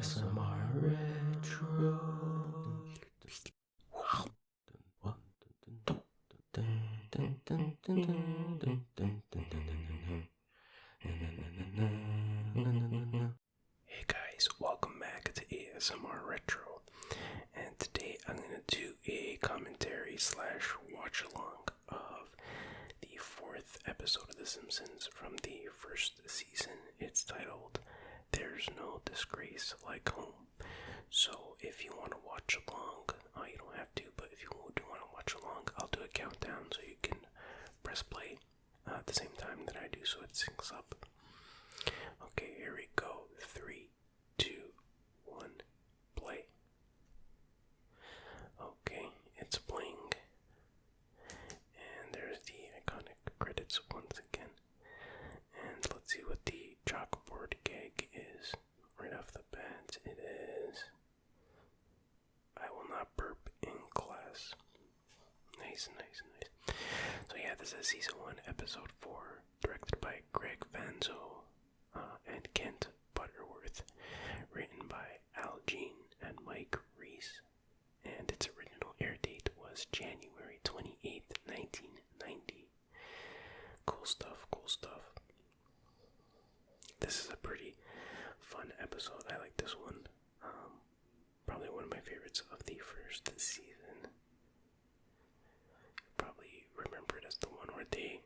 ASMR Retro. Hey guys, welcome back to ASMR Retro. And today I'm going to do a commentary / watch along of the 4th episode of The Simpsons from the 1st season. It's titled There's No Disgrace Like Home. So if you want to watch along, you don't have to, but if you do want to watch along, I'll do a countdown so you can press play at the same time that I do so it syncs up. Okay, here we go. 3, 2, 1, play. Okay, it's playing. And there's the iconic credits once again. And let's see what the chalkboard gag is. Right off the bat, it is I will not burp in class. Nice. So yeah, this is season 1, episode 4, directed by Gregg, Vanzo, and Kent Butterworth, written by Al Jean and Mike Reiss, and its original air date was January 28th, 1990. Cool stuff. This is a pretty fun episode. I like this one. Probably one of my favorites of the first season. You probably remember it as the one where they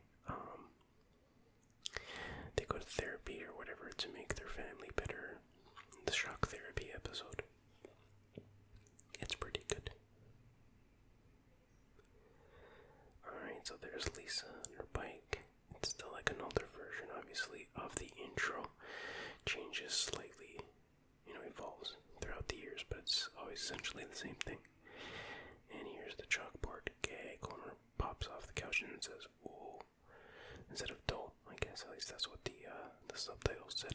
go to therapy or whatever to make their family better. The shock therapy episode. It's pretty good. Alright, so there's Lisa on her bike. It's still like an older version, obviously, of the intro. Changes slightly, evolves throughout the years, but it's always essentially the same thing. And here's the chalkboard gag. Homer pops off the couch and it says, "Ooh," instead of "dough." I guess at least that's what the subtitle said.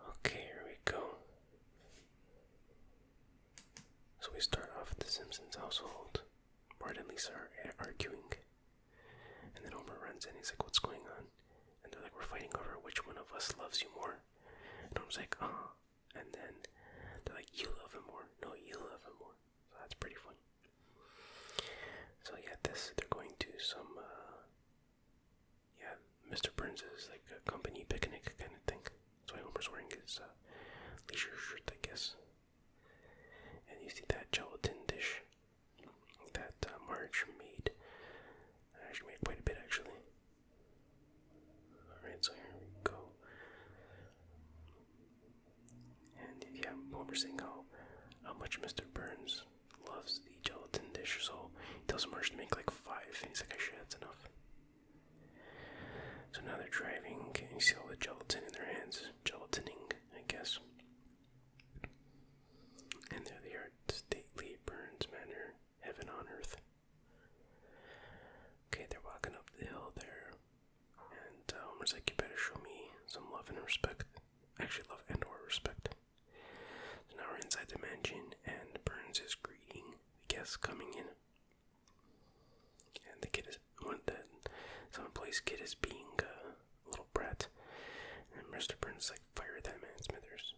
Okay, here we go. So we start off at the Simpsons household. Bart and Lisa are arguing. And then Homer runs in. He's like, "What's going on?" And they're like, "We're fighting over which one of us loves you more." And Homer's like, And then they're like, "You love him more." "No, you love him more." So that's pretty funny. So yeah, they're going to some, Mr. Burns' like a company picnic kind of thing. That's why Homer's wearing his leisure shirt, I guess. And you see that gelatin dish that Marge made. She made quite a bit, actually. Alright, so here we go. And yeah, Homer's saying how much Mr. Burns loves the gelatin dish, so he tells Marge to make like 5, and he's like, "Actually, that's enough." So now they're driving, and you see all the gelatin in their hands, gelatining, I guess. And there they are, stately Burns Manor, heaven on earth. Okay, they're walking up the hill there, and Homer's like, "You better show me some love and respect." Actually, love and or respect. So now we're inside the mansion, and Burns is greeting the guests coming in. And the kid is, some employee's kid is being a little brat. And Mr. Burns is like, "Fire that man, Smithers.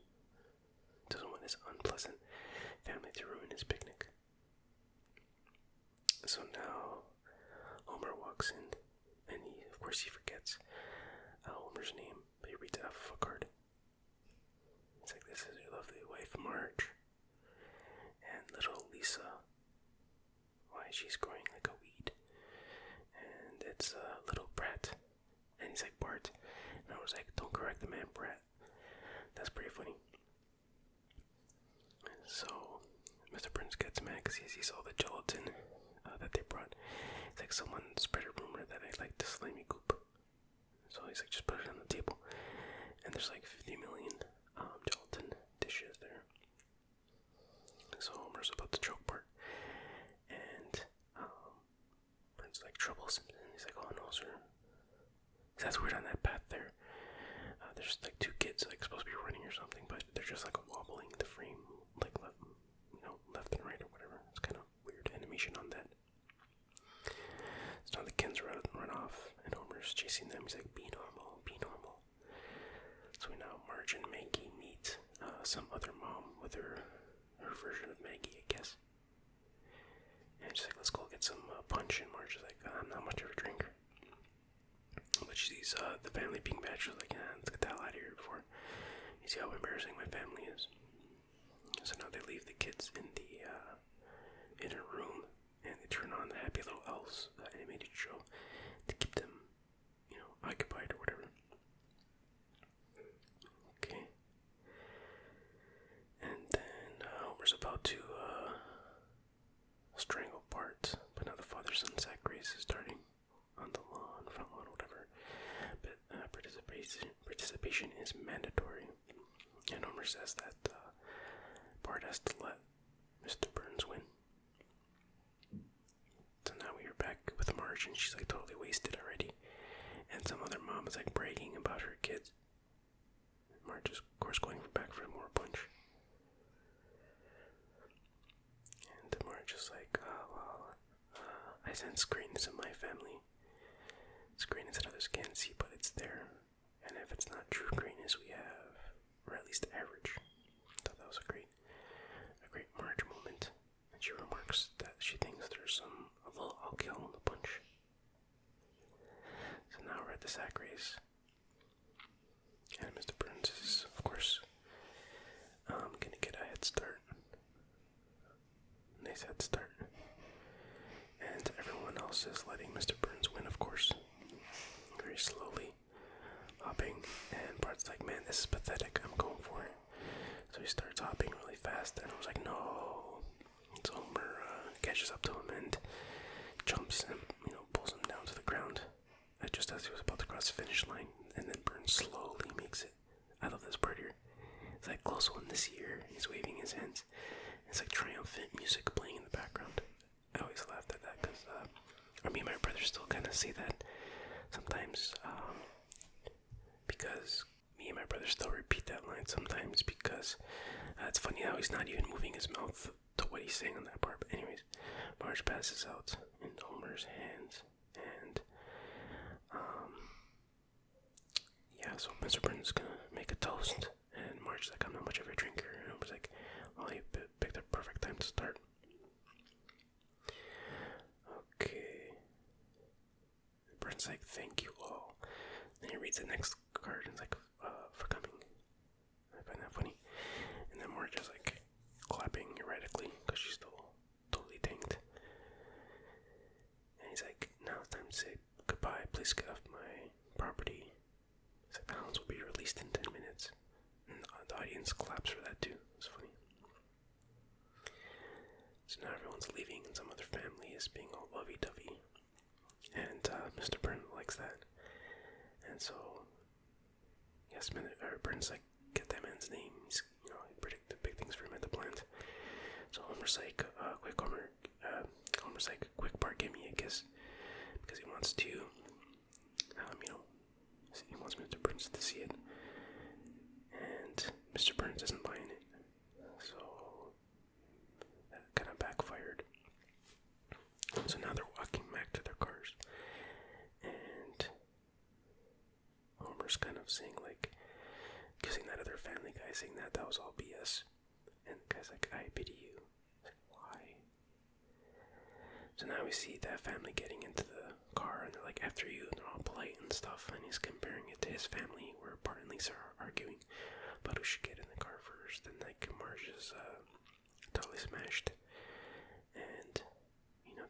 Doesn't want his unpleasant family to ruin his picnic." So now Homer walks in, and of course he forgets Homer's name, but he reads it off of a card. It's like, "This is your lovely wife, Marge, and little Lisa. Why, she's growing like a weed. And it's little Brat." And he's like, "Bart." And I was like, "Don't correct the man, Brat." That's pretty funny. So Mr. Burns gets mad because he sees all the gelatin that they brought. It's like, "Someone spread a rumor that I like the slimy goop." So he's like, "Just put it on the table." And there's like 50 million gelatin dishes there. So Homer's about to choke Bart. And Burns like, "Trouble, Simpson." He's like, "Oh no, sir." That's weird on that path there. There's like 2 kids like supposed to be running or something, but they're just like wobbling the frame like left and right or whatever. It's kind of weird animation on that. So now the kids run off, and Homer's chasing them. He's like, "Be normal, be normal." So now Marge Marge and Maggie meet some other mom with her version of Maggie, I guess. And she's like, let's go get some punch. And Marge is like, I'm not much of a drinker. But she sees the family being bad. She's like, let's get the hell out of here before you see how embarrassing my family is. So now they leave the kids in a room, and they turn on the Happy Little Elves animated show to keep them, occupied or whatever. Okay. And then Homer's about to strangle Bart, but now the father-son sack race is starting on the lawn, front lawn, whatever. But participation is mandatory, and Homer says that Bart has to let Mr. Burns win. So now we are back with Marge, and she's like totally wasted already. And some other mom is like bragging about her kids. Marge is, of course, going back for more punch. And Marge is like, I sense greatness in my family. It's greatness that others can't see, but it's there. And if it's not true greatness, we have, or at least average. I thought that was a great Marge moment. And she remarks that she thinks there's a little alcohol in the punch. So now we're at the sack race. And Mr. Burns is, of course, gonna get a head start. Nice head start. And everyone else is letting Mr. Burns win, of course. Very slowly. Hopping. And Bart's like, man, this is pathetic. I'm going for it. So he starts hopping really fast. And I was like, no. So Homer catches up to him and jumps and, pulls him down to the ground. Just as he was about to cross the finish line. And then Burns slowly makes it. I love this part here. It's like close one this year. He's waving his hands. It's like triumphant music playing in the background. I always laughed at that because, me and my brother still kind of say that sometimes, because me and my brother still repeat that line sometimes because it's funny how he's not even moving his mouth to what he's saying on that part. But anyways, Marge passes out in Homer's hands, and so Mr. Burns is gonna make a toast, and Marge's like, I'm not much of a drinker, and Homer's like, well, you picked a perfect time to start. Okay. Burns like, thank you all. Then he reads the next card and it's like, for coming. I find that funny. And then Marge is like clapping erratically because she's still totally tanked. And he's like, now it's time to say goodbye. Please get off my property. He's like, the hounds will be released in 10 minutes. And the audience claps for that too. It's funny. So now everyone's leaving and some other family is being all lovey-dovey. And Mr. Burns likes that. And so, yes, Burns like, get that man's name. He's, he predicted big things for him at the plant. So Homer's like, quick Bart, give me a kiss. Because he wants to, he wants Mr. Burns to see it. And Mr. Burns isn't buying it. So, that kind of backfired. So now they're walking back to their cars. And Homer's kind of saying, like, kissing that other family guy, saying that was all BS. And the guy's like, I pity you. Like, why? So now we see that family getting into the car, and they're like, after you, and they're all polite and stuff, and he's comparing it to his family, where Bart and Lisa are arguing about who should get in the car first, and like, Marge is totally smashed, and,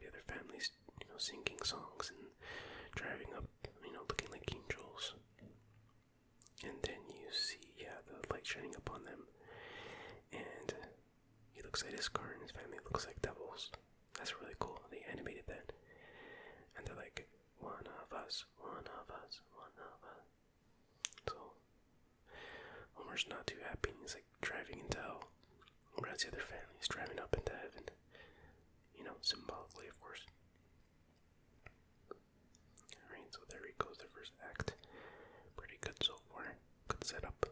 the other family's, singing songs and driving up, looking like angels, and then you see, the light shining up on them, and he looks at his car, and his family looks like devils. That's really cool. They animated that. And they're like, one of us, one of us, one of us. So, Homer's not too happy. He's like driving into hell. Whereas the other family's driving up into heaven. Symbolically, of course. Alright, so there goes the first act. Pretty good so far. Good setup.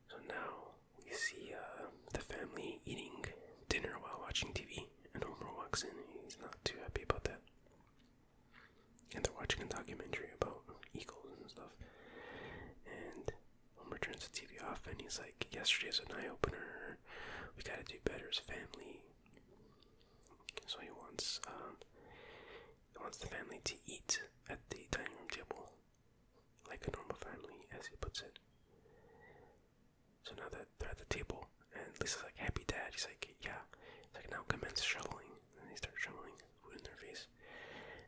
So now we see the family eating dinner while watching TV, and Homer walks in. He's not too happy about that. And they're watching a documentary about eagles and stuff. and he's like, yesterday's an eye-opener, we gotta do better as a family. So he wants the family to eat at the dining room table, like a normal family, as he puts it. So now that they're at the table, and Lisa's like, happy dad, he's like, yeah. He's like, now commence shoveling, and they start shoveling food in their face.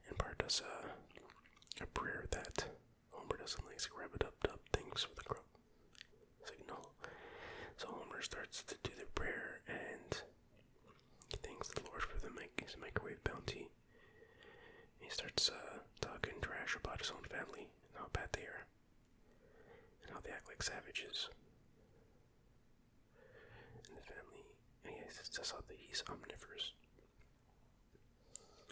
And Bart does a prayer that Homer doesn't like, so rub it up, thanks for the grub. He's like, no. So Homer starts to do the prayer, and he thanks the Lord for his microwave bounty. He starts talking trash about his own family, and how bad they are, and how they act like savages. And the family, and he says how he's omnivorous.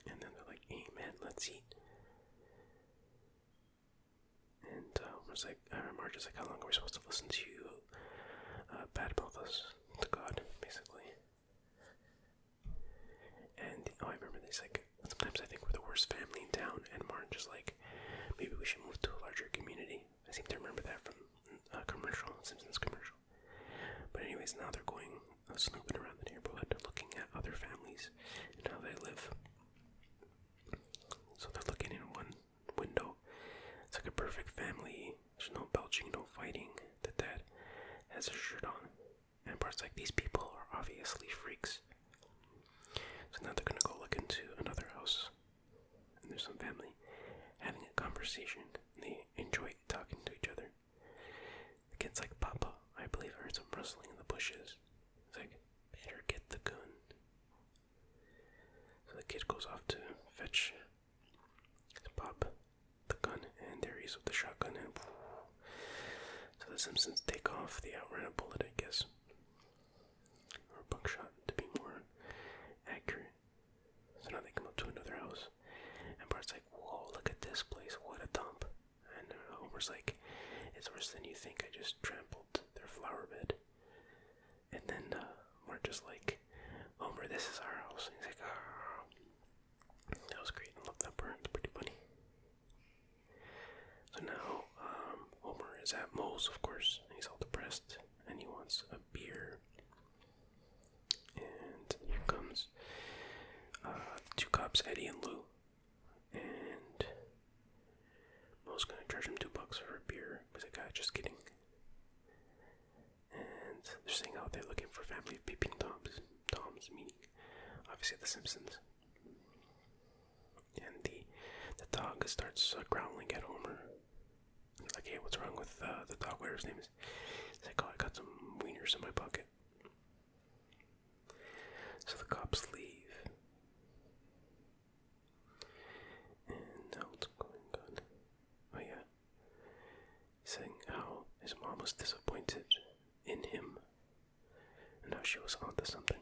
And then they're like, amen, let's eat. And Marge is like, how long are we supposed to listen to you badmouth us to God, basically. And, I remember this, like, sometimes I think we're the worst family in town, and Marge is like, maybe we should move to a larger community. I seem to remember that from a commercial, Simpsons commercial. But anyways, now they're going snooping around the neighborhood, looking at other families and how they live. So they're looking in one window. It's like a perfect family. There's no belching, no fighting. The dad has a shirt on. And Bart's like, these people are obviously freaks. So now they're gonna go look into another house. And there's some family having a conversation. And they enjoy talking to each other. The kid's like, Papa, I believe I heard some rustling in the bushes. It's like, better get the gun. So the kid goes off to fetch Pop the gun, and there he is with the shotgun, and so the Simpsons take off. They outrun a bullet, I guess, or a buckshot to be more accurate. So now they come up to another house, and Bart's like, whoa, look at this place, what a dump. And Homer's like, it's worse than you think, I just trampled their flower bed. And then Marge is like, Homer, this is our house. And he's like, ah. That was great, I love that part, it's pretty funny. So now, Homer is at Moe's, of course. He's all depressed, and he wants a beer. And here comes two cops, Eddie and Lou. And Moe's gonna charge him $2 for a beer. He's like, just kidding. And they're saying out there looking for family of peeping Toms. Toms, meaning, obviously, the Simpsons. And the dog starts growling at Homer. Like, hey, what's wrong with the dog, whatever his name is? He's like, oh, I got some wieners in my pocket. So the cops leave. And now what's going on? Oh yeah. He's saying how his mom was disappointed in him. And how she was onto something.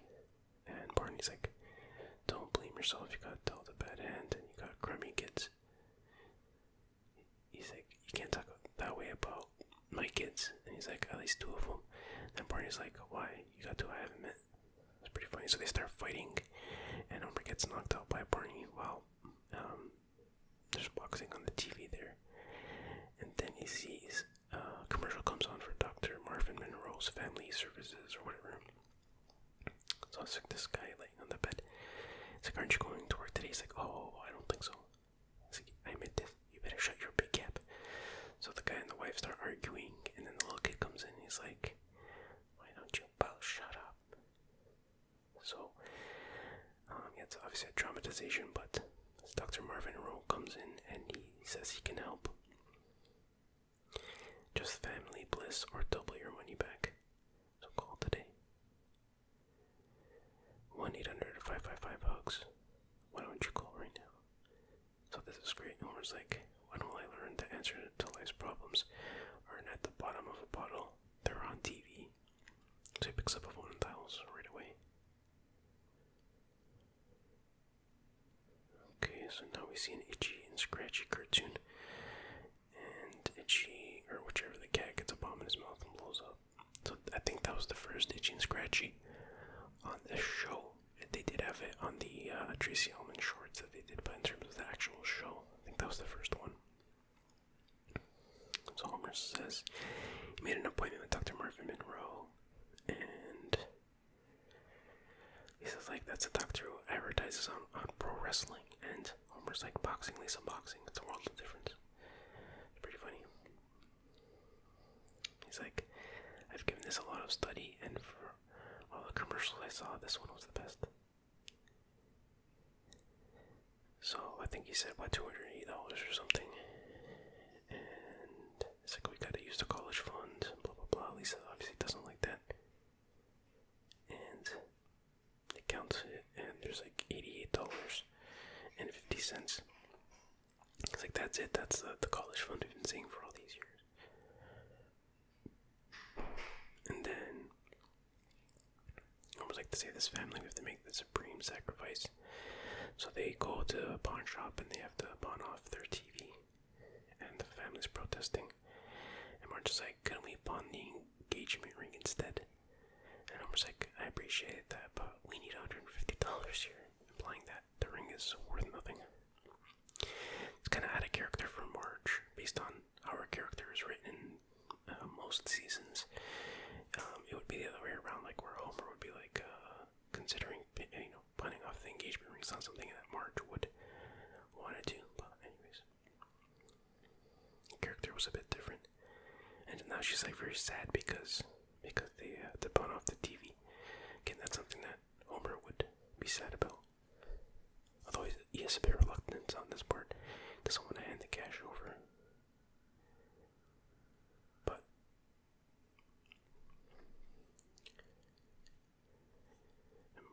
And Barney's like, don't blame yourself, you got dealt a bad hand and you got crummy kids. He's like, you can't talk that way about my kids. And he's like, at least 2 of them. Then Barney's like, why? You got 2 I haven't met. It's pretty funny. So they start fighting, and Homer gets knocked out by Barney while there's boxing on the TV there. And then he sees a commercial comes on for Dr. Marvin Monroe's Family Services or whatever. So it's like this guy laying on the bed. It's like, aren't you going to work today? He's like, oh, I don't think so. It's like, I admit this. You better shut your big gap. So the guy and the wife start arguing, and then the little kid comes in and he's like, why don't you both shut up? So, yeah, it's obviously a traumatization, but Dr. Marvin Monroe comes in and he says he can help. Just family bliss or double your money back. So call today. 1-800-555-HUGS. Why don't you call right now? So this is great. Homer's like, when will I learn to answer to life's problems aren't at the bottom of a bottle, they're on TV. So he picks up a phone and dials right away. Okay, so now we see an Itchy and Scratchy cartoon. And Itchy, or whichever the cat, gets a bomb in his mouth and blows up. So I think that was the first Itchy and Scratchy on this show. They did have it on the Tracy Ullman shorts that they did, but in terms of the actual show, I think that was the first one. So Homer says he made an appointment with Dr. Marvin Monroe, and Lisa's like, that's a doctor who advertises on pro wrestling, and Homer's like, boxing, Lisa, boxing. It's a world of difference. It's pretty funny. He's like, I've given this a lot of study, and for all the commercials I saw, this one was the best. So I think he said, what, $280 or something. And it's like, we gotta use the college fund, blah, blah, blah. Lisa obviously doesn't like that. And it counts it, and there's like $88.50. It's like, that's it. That's the college fund we've been seeing for all these years. And then almost like to say, this family, we have to make the supreme sacrifice. So they go to a pawn shop and they have to pawn off their TV. And the family's protesting. And Marge's like, couldn't we pawn the engagement ring instead? And Homer's like, I appreciate that, but we need $150 here. Implying that the ring is worth nothing. It's kind of out of character for Marge, based on how her character is written most seasons. It would be the other way around, like where Homer would be like considering, pawning off the engagement ring. It's not something that Marge would want to do. But anyways, the character was a bit different, and now she's like very sad because they had to pawn off the TV. Again, that's something that Homer would be sad about. Although he has a bit of reluctance on this part. Doesn't want to hand the cash over. But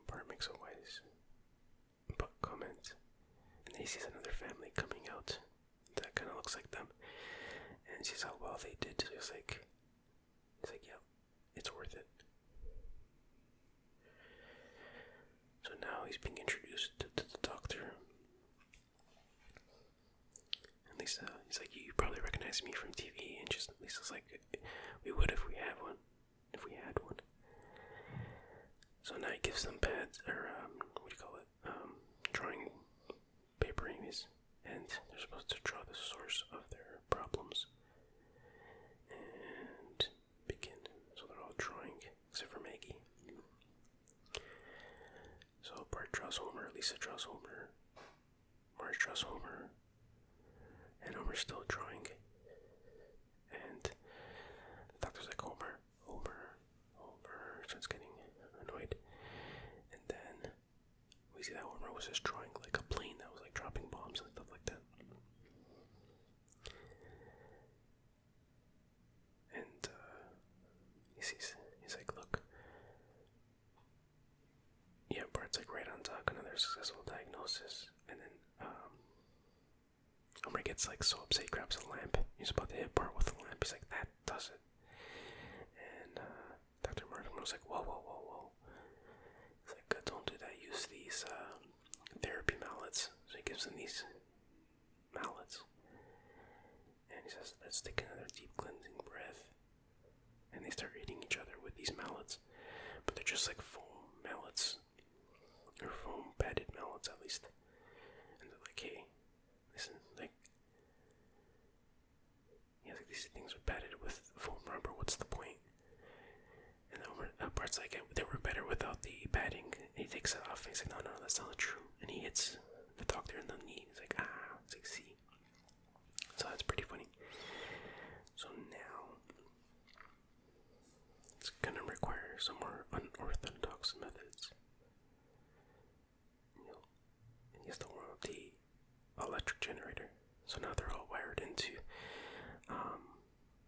Bart makes a wise comment, and then he sees another family coming out that kind of looks like them, and he sees how well they did. So he's like, yeah, it's worth it. So now he's being introduced to the doctor. And Lisa, he's like, you probably recognize me from TV. And Lisa's like, we would if we had one. So now he gives them pads, or drawing paper amies. And they're supposed to draw the source of their problems. And begin. So they're all drawing, except for Maggie. So Bart draws Homer, Lisa draws Homer, Marge draws Homer, and Homer's still drawing. And the doctor's like, Homer. Starts getting annoyed. And then we see that Homer was just drawing like a plane that was like dropping bombs and stuff like that. And he's like, look. Yeah, Bart's like right on top, another successful diagnosis. And then Homer gets like so upset, he grabs a lamp. He's about to hit Bart with a lamp. He's like, that does it. And Dr. Martin was like, whoa. He's like, don't do that. Use these therapy mallets. So he gives them these mallets. And he says, let's take another deep cleansing breath. And they start hitting each other with these mallets. But they're just like foam mallets. Or foam padded mallets, at least. And they're like, hey, listen, like, yeah, like these things are padded with foam rubber, what's the point? And then Bart's like, they were better without the padding. And he takes it off, and he's like, no, that's not true. And he hits the doctor in the knee. He's like, it's like, see. So that's pretty funny. So now, it's gonna require some more unorthodox methods. And he has to warm up the electric generator. So now they're all wired into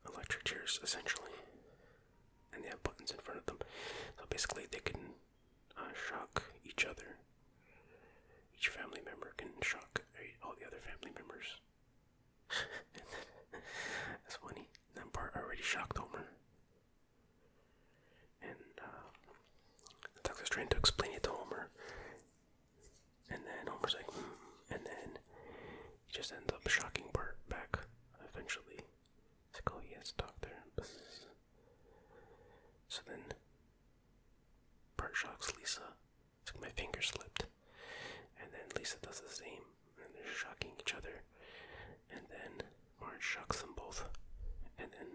electric chairs, essentially. And they have buttons in front of them. So basically they can shock each other. Each family member can shock all the other family members. That's funny. Then Bart already shocked Homer. And the doctor's trying to explain it to Homer. And then Homer's like, And then he just ends up shocking Bart back eventually. It's like, oh yes, doctor. So then Bart shocks Lisa. It's like, my finger slipped. And then Lisa does the same. And they're shocking each other. And then Marge shocks them both. And then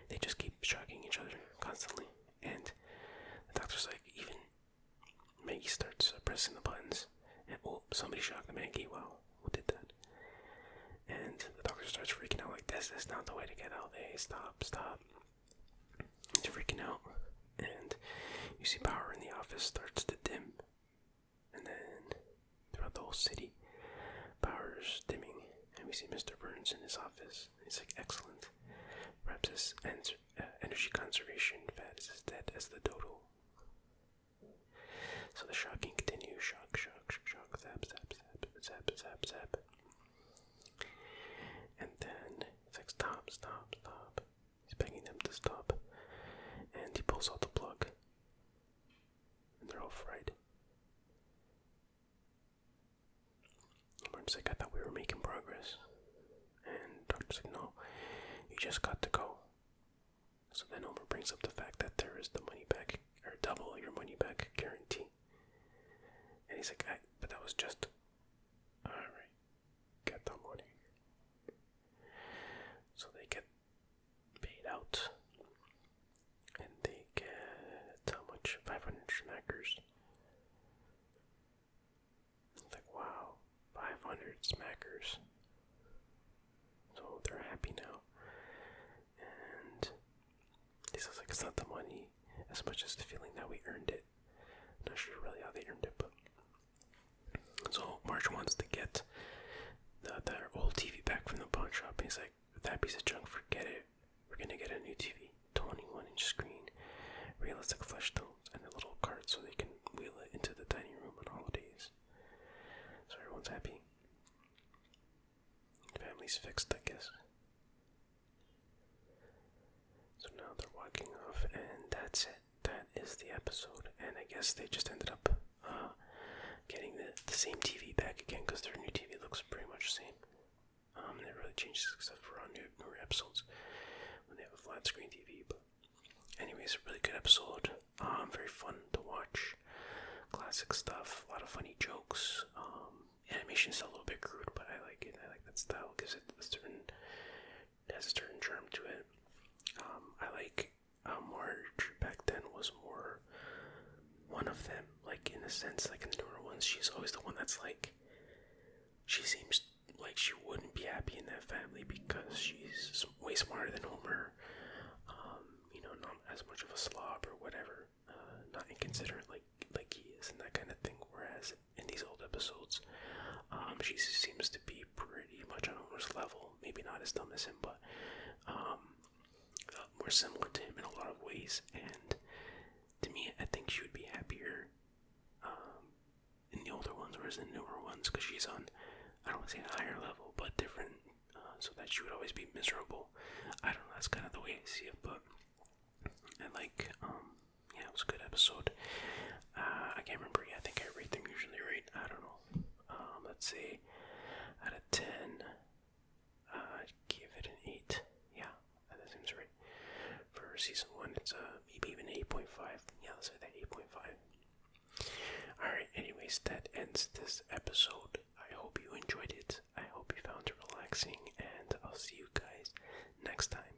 they just keep shocking each other constantly. this is not the way to get out. Hey, stop. He's freaking out. And you see power in the office starts to dim. And then throughout the whole city, power's dimming. And we see Mr. Burns in his office. He's like, excellent. Perhaps his energy conservation fad is as dead as the dodo. So the shocking continues. Shock. Zap. And then it's like, stop. He's begging them to stop. And he pulls out the plug. And they're all fried. Martin's like, I thought we were making progress. And Doctor's like, no, you just got to go. So then Homer brings up the fact that there is the money back, or double your money back guarantee. And he's like, but that was just, alright, get the money. So they get paid out. And they get, how much? 500 smackers. It's like, wow, 500 smackers. So they're happy now. And he says, like, it's not the money as much as the feeling that we earned it. Not sure really how they earned it, but so Marge wants to get their old TV back from the pawn shop. And he's like, that piece of junk, forget it. We're gonna get a new TV, 21-inch screen, realistic flesh tones, and a little cart so they can wheel it into the dining room on holidays. So everyone's happy. Family's fixed, I guess. So now they're walking off, and that's it. That is the episode. And I guess they just ended up getting the same TV back again, because their new TV looks pretty much the same. It really changes except for on newer episodes when they have a flat screen TV. But anyways, a really good episode. Very fun to watch. Classic stuff. A lot of funny jokes. Animation's a little bit crude, but I like it. I like that style. Gives it a certain, has a certain charm to it. I like Marge back then was more one of them, like in a sense, like in the newer ones, she's always the one that's like, she seems like she wouldn't be happy in that family because she's way smarter than Homer, not as much of a slob or whatever, not inconsiderate like he is and that kind of thing, whereas in these old episodes, she seems to be pretty much on Homer's level, maybe not as dumb as him, but more similar to him in a lot of ways. And to me, I think she would be happier in the older ones, whereas in the newer ones, because she's on, I don't want to say a higher level, but different, so that she would always be miserable. I don't know, that's kind of the way I see it, but I like, it was a good episode. I can't remember, I think I rate them usually right, I don't know, let's say, out of 10, I'd give it an 8, yeah, that seems right. For season 1, it's maybe even 8.5, yeah, let's say that 8.5. Alright, anyways, that ends this episode. I hope you enjoyed it, I hope you found it relaxing, and I'll see you guys next time.